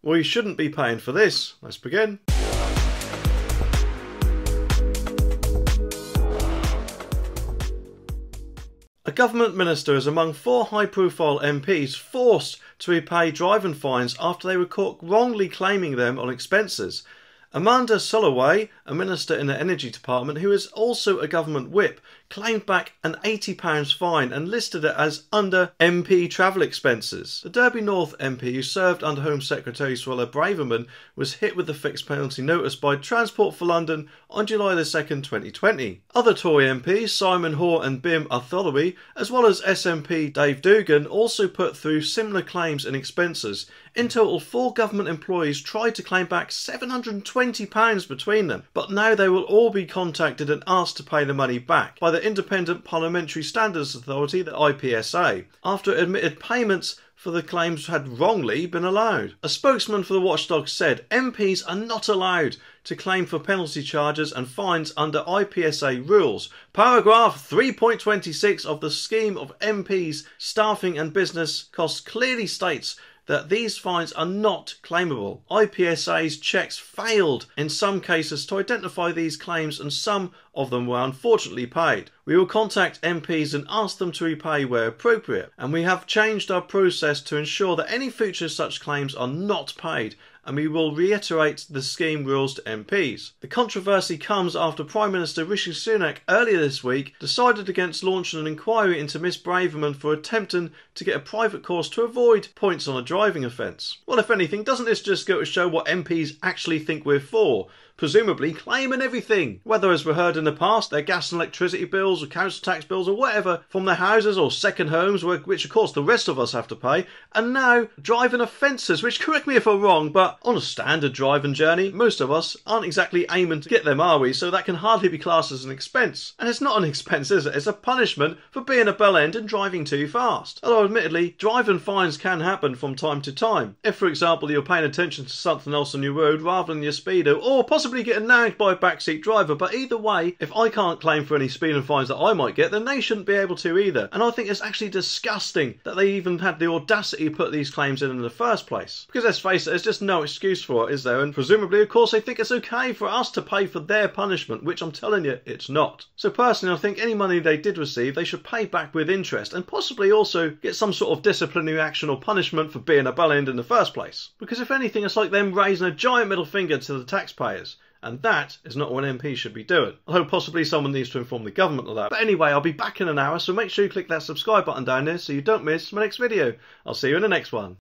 Well, you shouldn't be paying for this. Let's begin. A government minister is among 4 high-profile MPs forced to repay driving fines after they were caught wrongly claiming them on expenses. Amanda Soloway, a minister in the Energy Department who is also a government whip, claimed back an £80 fine and listed it as under MP travel expenses. The Derby North MP, who served under Home Secretary Suella Braverman, was hit with the fixed penalty notice by Transport for London on July 2nd, 2020. Other Tory MPs, Simon Hoare and Bim Atholowy, as well as SNP Dave Dugan, also put through similar claims and expenses. In total, 4 government employees tried to claim back £720 between them, but now they will all be contacted and asked to pay the money back by the Independent Parliamentary Standards Authority, the IPSA, after admitted payments for the claims had wrongly been allowed. A spokesman for the watchdog said MPs are not allowed to claim for penalty charges and fines under IPSA rules. Paragraph 3.26 of the scheme of MPs staffing and business costs clearly states that these fines are not claimable. IPSA's checks failed in some cases to identify these claims, and some of them were unfortunately paid. We will contact MPs and ask them to repay where appropriate, and we have changed our process to ensure that any future such claims are not paid, and we will reiterate the scheme rules to MPs. The controversy comes after Prime Minister Rishi Sunak earlier this week decided against launching an inquiry into Miss Braverman for attempting to get a private course to avoid points on a driving offence. Well, if anything, doesn't this just go to show what MPs actually think we're for? Presumably claiming everything, whether, as we heard in the past, their gas and electricity bills or council tax bills or whatever from their houses or second homes, which of course the rest of us have to pay, and now driving offences, which, correct me if I'm wrong, but on a standard driving journey, most of us aren't exactly aiming to get them, are we? So that can hardly be classed as an expense. And it's not an expense, is it? It's a punishment for being a bell end and driving too fast. Although admittedly, driving fines can happen from time to time. If, for example, you're paying attention to something else on your road rather than your speedo, or possibly getting nagged by a backseat driver, but either way, if I can't claim for any speeding fines that I might get, then they shouldn't be able to either. And I think it's actually disgusting that they even had the audacity to put these claims in the first place. Because let's face it, there's just no excuse for it, is there? And presumably, of course, they think it's okay for us to pay for their punishment, which I'm telling you, it's not. So personally, I think any money they did receive, they should pay back with interest, and possibly also get some sort of disciplinary action or punishment for being a bell end in the first place. Because if anything, it's like them raising a giant middle finger to the taxpayers. And that is not what MP should be doing. Although possibly someone needs to inform the government of that. But anyway, I'll be back in an hour, so make sure you click that subscribe button down there so you don't miss my next video. I'll see you in the next one.